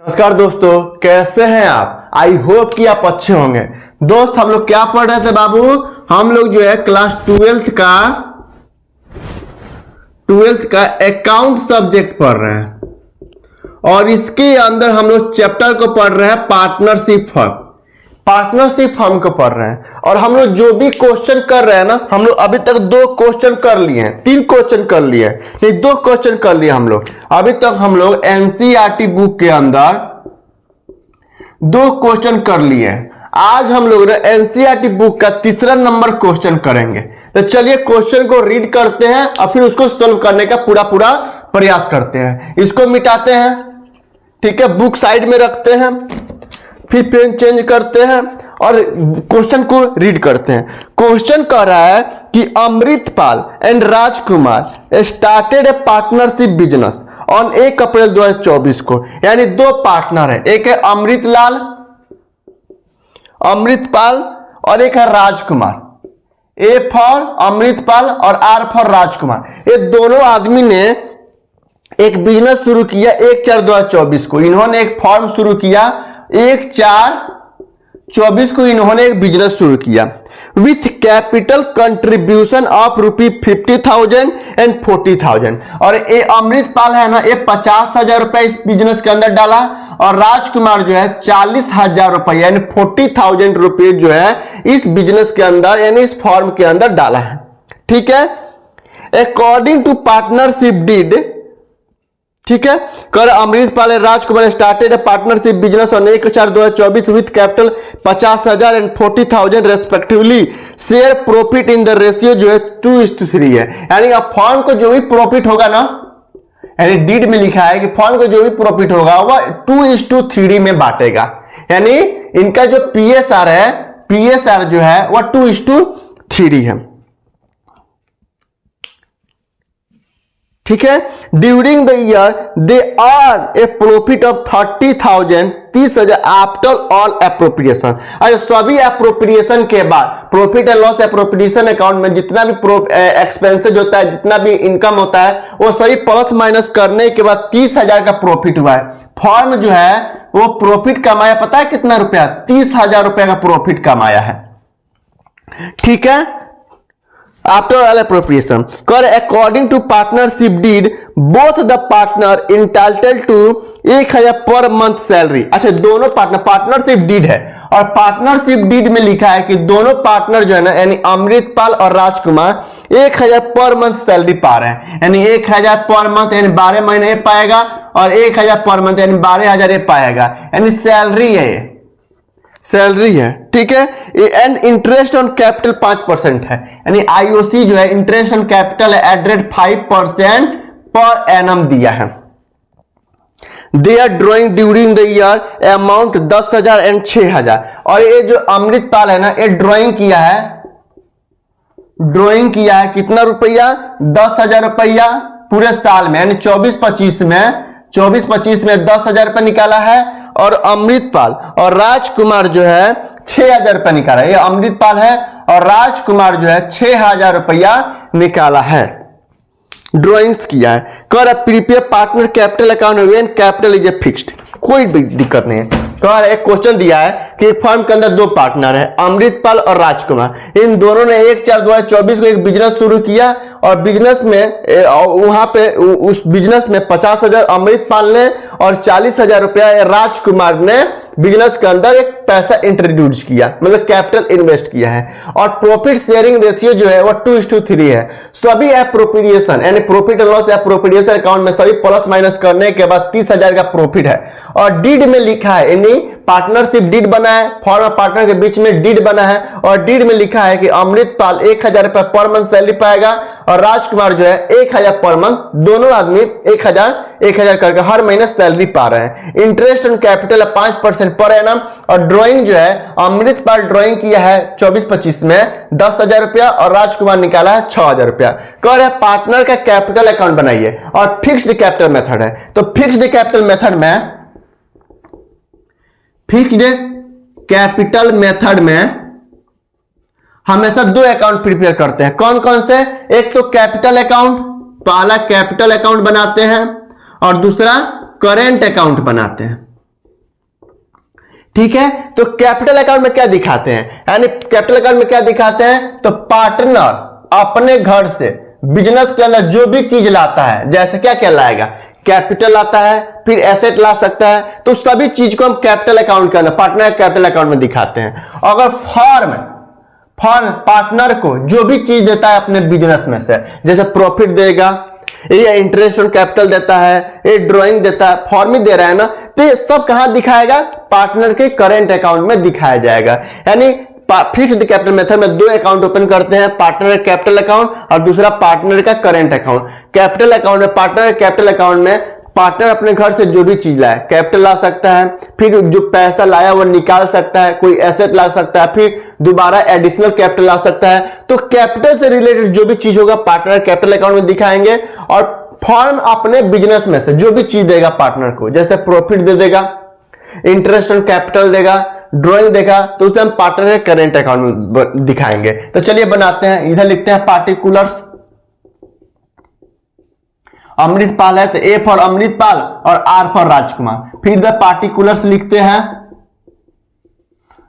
नमस्कार दोस्तों, कैसे हैं आप। आई होप कि आप अच्छे होंगे। दोस्त हम लोग क्या पढ़ रहे थे बाबू, हम लोग जो है क्लास ट्वेल्थ का अकाउंट सब्जेक्ट पढ़ रहे हैं और इसके अंदर हम लोग चैप्टर को पढ़ रहे हैं पार्टनरशिप फर्म को पढ़ रहे हैं। और हम लोग जो भी क्वेश्चन कर रहे हैं ना, हम लोग अभी तक 2 क्वेश्चन कर लिए हैं, 3 क्वेश्चन कर लिए नहीं 2 क्वेश्चन कर लिए हम लोग। अभी तक हम लोग एनसीईआरटी बुक के अंदर 2 क्वेश्चन कर लिए। आज हम लोग एनसीईआरटी बुक का तीसरा नंबर क्वेश्चन करेंगे। तो चलिए क्वेश्चन को रीड करते हैं और फिर उसको सोल्व करने का पूरा प्रयास करते हैं। इसको मिटाते हैं, ठीक है, बुक साइड में रखते हैं, फिर पेन चेंज करते हैं और क्वेश्चन को रीड करते हैं। क्वेश्चन कह रहा है कि Amritpal and Rajkumar started a partnership business on 1 अप्रैल 2024 को। यानी 2 पार्टनर है, एक है अमृतपाल और एक है राजकुमार। ए फॉर अमृतपाल और आर फॉर राजकुमार। ये दोनों आदमी ने एक बिजनेस शुरू किया 1/4/2024 को। इन्होंने एक फॉर्म शुरू किया 1/4/24 को। इन्होंने एक बिजनेस शुरू किया with capital contribution of ₹50,000 and 40,000। और ये अमृतपाल है ना, ये 50,000 रुपए इस बिजनेस के अंदर डाला और राजकुमार जो है 40,000 रुपए यानी 40,000 रुपए जो है इस बिजनेस के अंदर यानी इस फॉर्म के अंदर डाला है। ठीक है, अकॉर्डिंग टू पार्टनरशिप डीड, ठीक है, कर Amritpal Rajkumar started a partnership business on 1/4/2024 with capital 50,000 and 40,000 respectively. Share profit in the ratio जो है 2:3 है। यानी अब फॉर्म को जो भी प्रॉफिट होगा ना, यानी डीड में लिखा है कि फॉर्म को जो भी प्रॉफिट होगा वह 2:3 में बांटेगा। यानी इनका जो पीएसआर है, पीएसआर जो है वह 2:3 है। ठीक है, during the year they are a profit of 30,000 after all appropriation. अच्छा, सभी एप्रोप्रिएशन के बाद profit and loss appropriation account में जितना भी एक्सपेंसेज होता है, जितना भी इनकम होता है, वो सभी प्लस माइनस करने के बाद 30,000 का प्रॉफिट हुआ है। फॉर्म जो है वो प्रॉफिट कमाया, पता है कितना रुपया, 30,000 रुपया का प्रॉफिट कमाया है। ठीक है, आफ्टर ऑल एप्रोप्रिएशन कर according to partnership deed both the partner entitled to 1,000 per month salary. अच्छा, दोनों पार्टनरशिप डीड है और पार्टनरशिप डीड में लिखा है कि दोनों पार्टनर जो है ना, यानी अमृतपाल और राजकुमार 1,000 पर मंथ सैलरी पा रहे हैं। यानी 1,000 पर मंथ यानी 12 महीने पाएगा और 1,000 पर मंथ यानी 12,000 ये पाएगा। यानी सैलरी है, सैलरी है। ठीक है, एंड इंटरेस्ट ऑन कैपिटल 5% है। यानी आईओसी जो है interest on capital at rate 5% per annum दिया है। They are drawing during the year amount 10,000 and 6,000। और ये जो अमृतपाल है ना, ये ड्रॉइंग किया है कितना रुपया, 10,000 रुपया पूरे साल में। यानी 24-25 में 10,000 रुपया निकाला है। और अमृतपाल और राजकुमार जो है 6,000 रुपया निकाला है। ये अमृतपाल है और राजकुमार जो है 6,000 रुपया निकाला है, ड्राइंग्स किया है। कर prepare partner capital account when capital is a fixed. कोई दिक्कत नहीं है। तो एक क्वेश्चन दिया है कि फर्म के अंदर 2 पार्टनर है, अमृतपाल और राजकुमार। इन दोनों ने 1/4/2024 को एक बिजनेस शुरू किया और बिजनेस में वहां पे उस बिजनेस में 50,000 अमृतपाल ने और 40,000 रुपया राजकुमार ने बिजनेस के अंदर एक पैसा इंट्रोड्यूस किया, मतलब कैपिटल इन्वेस्ट किया है। और प्रॉफिट शेयरिंग रेशियो जो है वो 2:3 है। सभी एप्रोप्रिएशन यानी profit and loss appropriation account में सभी प्लस माइनस करने के बाद 30,000 का प्रॉफिट है। और डीड में लिखा है, यानी पार्टनरशिप डीड बना है, फॉर्म और पार्टनर के बीच में डीड बना है और डीड में लिखा है कि अमृतपाल 1,000 रुपया पर मंथ सैलरी पाएगा और राजकुमार जो है 1,000 पर मंथ। दोनों आदमी 1,000 करके हर महीने सैलरी पा रहे हैं। Interest on capital 5% per annum. और ड्राइंग जो है अमृतपाल ड्राइंग किया है 24-25 में 10,000 रुपया और राजकुमार निकाला है 6,000 रुपया। कह रहे पार्टनर का कैपिटल अकाउंट बनाइए और फिक्स्ड कैपिटल मेथड है। तो फिक्स्ड कैपिटल मेथड में हमेशा 2 अकाउंट प्रिपेयर करते हैं। कौन कौन से, एक तो कैपिटल अकाउंट, पहला कैपिटल अकाउंट बनाते हैं और दूसरा करेंट अकाउंट बनाते हैं। ठीक है, तो कैपिटल अकाउंट में क्या दिखाते हैं, यानी कैपिटल अकाउंट में क्या दिखाते हैं, तो पार्टनर अपने घर से बिजनेस के अंदर जो भी चीज लाता है, जैसे क्या क्या लाएगा, कैपिटल लाता है, फिर एसेट ला सकता है, तो सभी चीज को हम कैपिटल अकाउंट के अंदर पार्टनर कैपिटल अकाउंट में दिखाते हैं। अगर फर्म पार्टनर को जो भी चीज देता है अपने बिजनेस में से, जैसे प्रॉफिट देगा, ये इंटरेस्ट ऑन कैपिटल देता है, ये ड्राइंग देता है, फॉर्म ही दे रहा है ना, तो ये सब कहां दिखाएगा, पार्टनर के करेंट अकाउंट में दिखाया जाएगा। यानी फिक्स्ड कैपिटल मेथड में दो अकाउंट ओपन करते हैं, पार्टनर कैपिटल अकाउंट और दूसरा पार्टनर का करेंट अकाउंट। कैपिटल अकाउंट में पार्टनर कैपिटल अकाउंट में पार्टनर अपने घर से जो भी चीज लाए, कैपिटल ला सकता है, फिर जो पैसा लाया वो निकाल सकता है, कोई एसेट ला सकता है, फिर दोबारा एडिशनल कैपिटल ला सकता है। तो कैपिटल से रिलेटेड जो भी चीज होगा पार्टनर कैपिटल अकाउंट में दिखाएंगे। और फर्म अपने बिजनेस में से जो भी चीज देगा पार्टनर को, जैसे प्रॉफिट दे देगा, इंटरेस्ट ऑन कैपिटल देगा, ड्राइंग देगा, तो उसे हम पार्टनर करेंट अकाउंट में दिखाएंगे। तो चलिए बनाते हैं, इधर लिखते हैं पार्टिकुलर्स। अमृतपाल है तो ए फॉर अमृतपाल और आर फॉर राजकुमार। फिर द पार्टिकुलर्स लिखते हैं,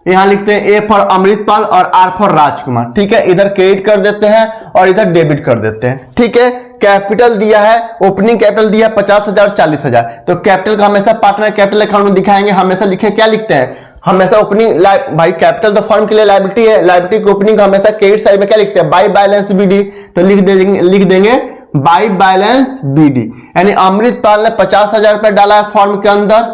यहां लिखते हैं ए फॉर अमृतपाल और आर फॉर राजकुमार। ठीक है, इधर क्रेडिट कर देते हैं और इधर डेबिट कर देते हैं। ठीक है, कैपिटल दिया है, ओपनिंग कैपिटल दिया 50,000 40,000, तो कैपिटल को हमेशा पार्टनर कैपिटल अकाउंट में दिखाएंगे। हमेशा लिखे, क्या लिखते हैं, हमेशा ओपनिंग, भाई कैपिटल तो फर्म के लिए लायबिलिटी है, लायबिलिटी की ओपनिंग को हमेशा क्रेडिट साइड में क्या लिखते हैं, बाय बैलेंस बीडी, तो लिख देंगे बाय बैलेंस बीडी। यानी अमृतपाल ने 50,000 रुपए डाला है फॉर्म के अंदर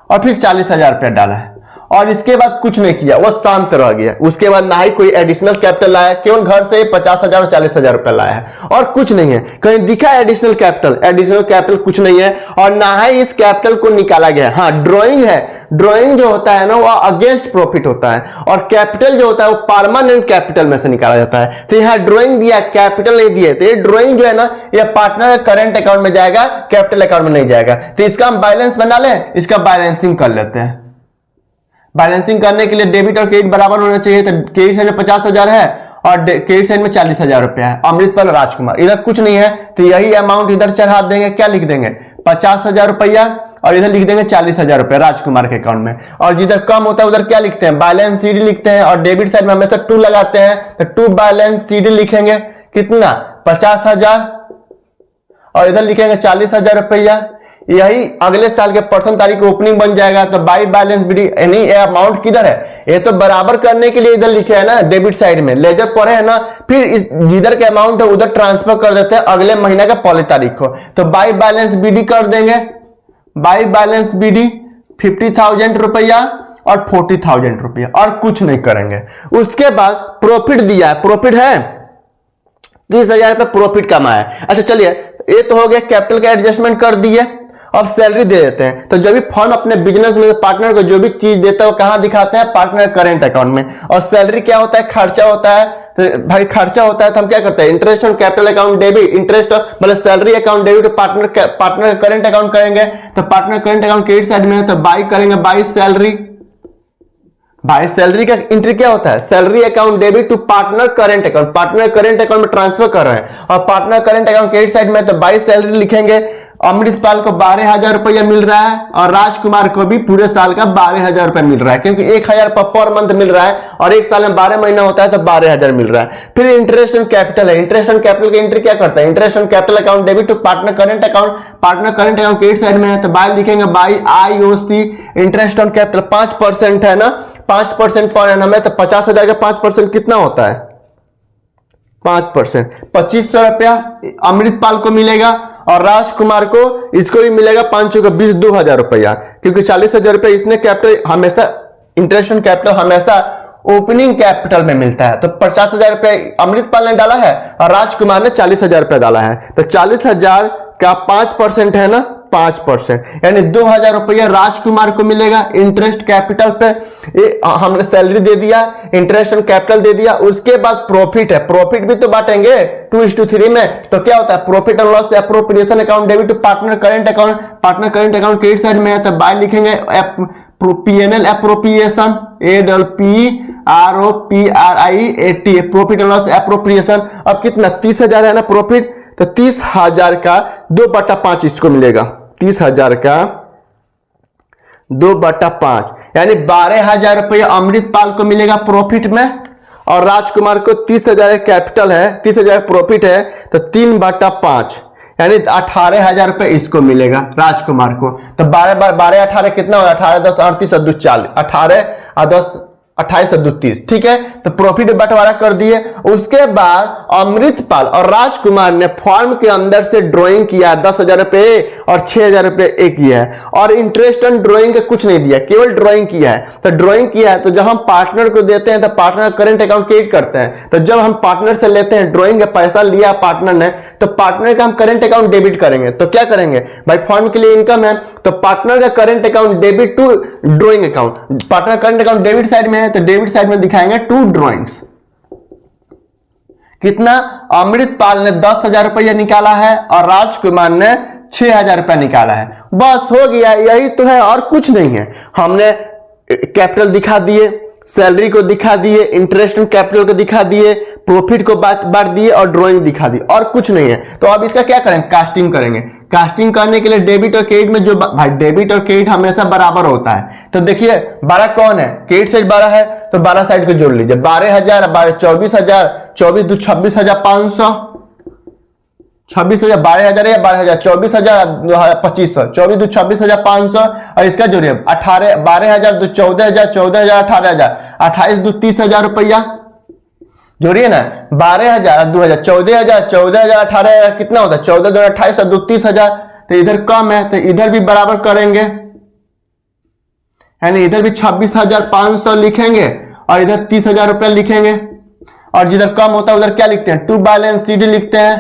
और फिर 40,000 रुपए डाला है और इसके बाद कुछ नहीं किया, वो शांत रह गया। उसके बाद ना ही कोई एडिशनल कैपिटल लाया, केवल घर से 50,000 और 40,000 रुपए लाया है और कुछ नहीं है। कहीं दिखा एडिशनल कैपिटल कुछ नहीं है और ना ही इस कैपिटल को निकाला गया। हाँ, ड्राइंग है, ड्राइंग जो होता है ना वो अगेंस्ट प्रॉफिट होता है और कैपिटल जो होता है वो परमानेंट कैपिटल में से निकाला जाता है। तो यहाँ ड्राइंग दिया, कैपिटल नहीं दिए, तो ये ड्राइंग जो है ना ये पार्टनर करेंट अकाउंट में जाएगा, कैपिटल अकाउंट में नहीं जाएगा। तो इसका हम बैलेंस बना लें, इसका बैलेंसिंग कर लेते हैं। बैलेंसिंग करने के लिए डेबिट और क्रेडिट बराबर होना चाहिए, तो क्रेडिट साइड में 50,000 है और क्रेडिट साइड में 40,000 रुपया है। अमृतपाल राजकुमार, इधर कुछ नहीं है तो यही अमाउंट इधर चढ़ा देंगे। क्या लिख देंगे, 50,000 रुपया और इधर लिख देंगे 40,000 रुपया राजकुमार के अकाउंट में। और जिधर कम होता है उधर क्या लिखते हैं, बैलेंस सीडी लिखते हैं और डेबिट साइड में हमेशा 2 लगाते हैं, तो 2 बैलेंस सीडी लिखेंगे। कितना, 50,000 और इधर लिखेंगे 40,000 रुपया। यही अगले साल के प्रथम तारीख को ओपनिंग बन जाएगा। तो बाई बैलेंस बीडी, यानी ये अमाउंट किधर है, ये तो बराबर करने के लिए इधर लिखे है ना, डेबिट साइड में लेजर पढ़े है ना, फिर इस जिधर के अमाउंट है उधर ट्रांसफर कर देते हैं अगले महीने का पहली तारीख को। तो बाई बैलेंस बीडी कर देंगे, बाई बैलेंस बीडी 50,000 रुपया और 40,000 रुपया और कुछ नहीं करेंगे। उसके बाद प्रॉफिट दिया है, प्रॉफिट है 30,000 रुपये प्रॉफिट कमाया। अच्छा चलिए, ये तो हो गया, कैपिटल का एडजस्टमेंट कर दिए। अब सैलरी दे देते हैं, तो जब भी फर्म अपने बिजनेस में पार्टनर को जो भी चीज देता है वो कहां दिखाते हैं, पार्टनर करेंट अकाउंट में। और सैलरी क्या होता है, खर्चा होता है। तो भाई खर्चा होता है तो हम क्या करते हैं, interest on capital account debit, interest मतलब salary account debit, partner current account करेंगे। तो partner current account credit side में है तो बाई करेंगे, बाई सैलरी। भाई सैलरी का एंट्री क्या होता है, salary account debit to partner current account, partner current account में ट्रांसफर कर रहे हैं। और partner current account credit side में तो बाई सैलरी लिखेंगे। अमृतपाल को 12,000 रुपया मिल रहा है और राजकुमार को भी पूरे साल का 12,000 रुपया मिल रहा है, क्योंकि 1,000 रुपया पर मंथ मिल रहा है और एक साल में 12 महीना होता है तो 12,000 मिल रहा है। फिर इंटरेस्ट ऑन कैपिटल है, इंटरेस्ट ऑन कैपिटल की एंट्री क्या करता है, interest on capital account debit to partner current account, partner current account credit side में है तो बाई लिखेंगे, by IOC। Interest on capital 5% है ना, 5% पर एनम है तो 50,000 का 5% कितना होता है, 5%, 2,500 रुपया अमृतपाल को मिलेगा और राजकुमार को इसको भी मिलेगा 5 का 20, 2,000 रुपया, क्योंकि 40,000 रुपया इसने कैपिटल हमेशा, इंटरेस्ट ऑन कैपिटल हमेशा ओपनिंग कैपिटल में मिलता है। तो 50,000 रुपया अमृतपाल ने डाला है और राजकुमार ने 40,000 रुपया डाला है, तो 40,000 का 5% है ना, 5%, यानी 2,000 रुपया राजकुमार को मिलेगा इंटरेस्ट कैपिटल पे। हमने सैलरी दे दिया, इंटरेस्ट ऑन कैपिटल दे दिया। उसके बाद प्रॉफिट है, प्रॉफिट भी तो बांटेंगे 2:3 में। तो क्या होता है, profit and loss appropriation account debit to partner current account, partner current account credit side में है तो बाय लिखेंगे, PNL appropriation, APPROPRIAT, profit and loss appropriation. अब कितना, 30,000 है ना प्रॉफिट, तो 30,000 का 2/5 इसको मिलेगा, 30,000 का 2/5 यानी 12,000 रुपये अमृतपाल को मिलेगा प्रॉफिट में, और राजकुमार को 30,000 कैपिटल है, 30,000 प्रॉफिट है, तो 3/5 यानी 18,000 रुपये इसको मिलेगा राजकुमार को। तो 12 18 कितना होगा, 18 10 38 और 2 40, 18 और 10 28 और 2 30, ठीक है। तो प्रॉफिट बंटवारा कर दिए। उसके बाद अमृतपाल और राजकुमार ने फॉर्म के अंदर से ड्राइंग किया 10,000 रुपये और 6,000 रुपये एक किया है, और इंटरेस्ट ऑन ड्राइंग का कुछ नहीं दिया, केवल ड्राइंग किया है। तो ड्राइंग किया है तो जब हम पार्टनर को देते हैं तो पार्टनर करंट अकाउंट क्रिएट करते हैं। तो जब हम पार्टनर से लेते हैं ड्राइंग का पैसा लिया पार्टनर ने, तो पार्टनर का हम करंट अकाउंट डेबिट करेंगे। तो क्या करेंगे भाई, फॉर्म के लिए इनकम है तो पार्टनर का current account debit to drawing account. Partner current account debit side में है तो डेबिट साइड में दिखाएंगे टू ड्राइंग्स। कितना, अमृतपाल ने 10,000 रुपया निकाला है और राजकुमार ने 6,000 रुपया निकाला है। बस हो गया, यही तो है और कुछ नहीं है। हमने कैपिटल दिखा दिए, सैलरी को दिखा दिए, इंटरेस्ट ऑन कैपिटल को दिखा दिए, प्रॉफिट को बांट दिए और ड्राइंग दिखा दी, और कुछ नहीं है। तो अब इसका क्या करेंगे, कास्टिंग करेंगे। कास्टिंग करने के लिए डेबिट और क्रेडिट में जो भाई डेबिट और क्रेडिट हमेशा बराबर होता है। तो देखिए 12 कौन है, क्रेडिट साइड 12 है तो 12 साइड को जोड़ लीजिए, 12,000 12 24,000, 24 2 26,500, 26,000 12,000 या 12,000 24,000 2500, 24 2 26,500, और इसका जोड़िए 18 12,000 2 14,000, 14,000 18,000, 28 2 30,000 रुपया जोड़िए ना, 12,000 2,000 14,000, 14,000 18,000 कितना होता है, 14 2 28 और 2 30,000। तो इधर कम है तो इधर भी बराबर करेंगे, यानी इधर भी 26,500 लिखेंगे और इधर 30,000 रुपया लिखेंगे। और जिधर कम होता है उधर क्या लिखते हैं, टू बैलेंस सीडी लिखते हैं,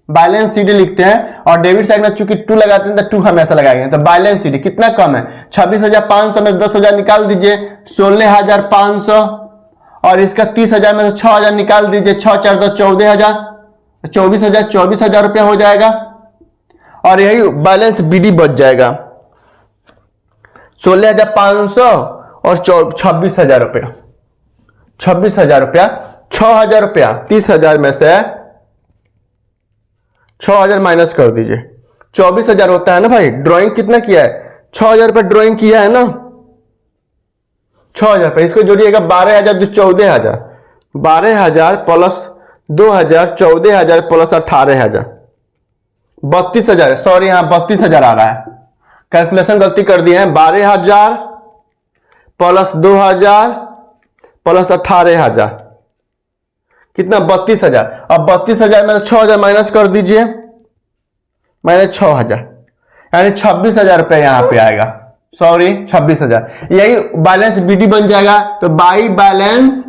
बैलेंस सीडी लिखते हैं। और डेबिट साइड में चूंकि 2 लगाते हैं तो 2 हमेशा लगाएंगे। तो बैलेंस सीडी कितना कम है, 26,500 में 10,000 निकाल दीजिए, 16,500, और इसका 30,000 में 6,000 निकाल दीजिए, 6 4 2 14,000, 24,000 रुपया हो जाएगा। और यही बैलेंस बीडी बच जाएगा 16,500 और 26,000 रुपया, 26,000 रुपया, 6,000 रुपया 30,000 में से 6,000 माइनस कर दीजिए, 24,000 होता है ना भाई। ड्राइंग कितना किया है, 6,000 रुपया ड्राइंग किया है ना, 6,000 रुपया। इसको जोड़िएगा 12,000 तो 14,000, 12,000 प्लस 2,000 14,000 प्लस 18,000 32,000, सॉरी यहाँ 32,000 आ रहा है, कैलकुलेशन गलती कर दिए हैं। 12,000 प्लस 2,000 प्लस 18,000 कितना, 32,000। अब 32,000 में 6,000 माइनस कर दीजिए, माइनस 6,000, यानी 26,000 रुपये यहां पे आएगा, सॉरी 26,000। यही बैलेंस बीडी बन जाएगा। तो बाई बैलेंस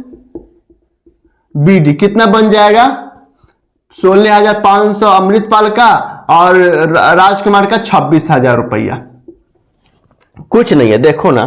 बीडी कितना बन जाएगा, 16,500 अमृतपाल का और राजकुमार का 26,000 रुपया। कुछ नहीं है, देखो ना।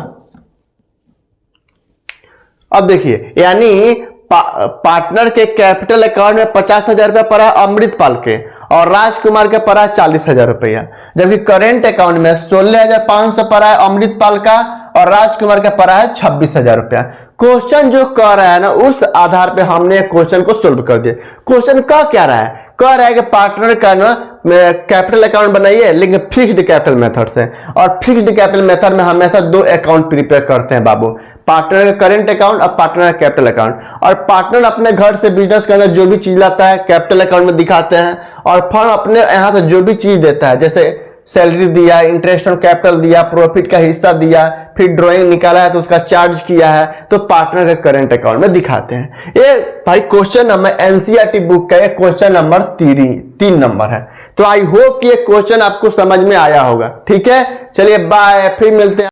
अब देखिए, यानी पार्टनर के कैपिटल अकाउंट में 50,000 रुपया पड़ा अमृतपाल के और राजकुमार के पड़ा 40,000 रुपया, जबकि करेंट अकाउंट में 16,500 पड़ा है अमृतपाल का और राजकुमार का पड़ा है 26,000 रुपया। क्वेश्चन जो कह रहा है ना, उस आधार पे हमने क्वेश्चन को सोल्व कर दिया। क्वेश्चन कह क्या रहा है, कह रहा है कि पार्टनर का ना कैपिटल अकाउंट बनाइए लेकिन फिक्स्ड कैपिटल मेथड से, और फिक्स्ड कैपिटल मेथड में हमेशा 2 अकाउंट प्रिपेयर करते हैं बाबू, पार्टनर का करेंट अकाउंट और पार्टनर का कैपिटल अकाउंट। और पार्टनर अपने घर से बिजनेस के अंदर जो भी चीज लाता है कैपिटल अकाउंट में दिखाते हैं, और फर्म अपने यहां से जो भी चीज देता है, जैसे सैलरी दिया, इंटरेस्ट ऑन कैपिटल दिया, प्रॉफिट का हिस्सा दिया, फिर ड्राइंग निकाला है तो उसका चार्ज किया है, तो पार्टनर के करंट अकाउंट में दिखाते हैं। ये भाई क्वेश्चन नंबर एनसीईआरटी बुक का क्वेश्चन नंबर 3 नंबर है। तो आई होप कि ये क्वेश्चन आपको समझ में आया होगा। ठीक है, चलिए बाय, फिर मिलते हैं।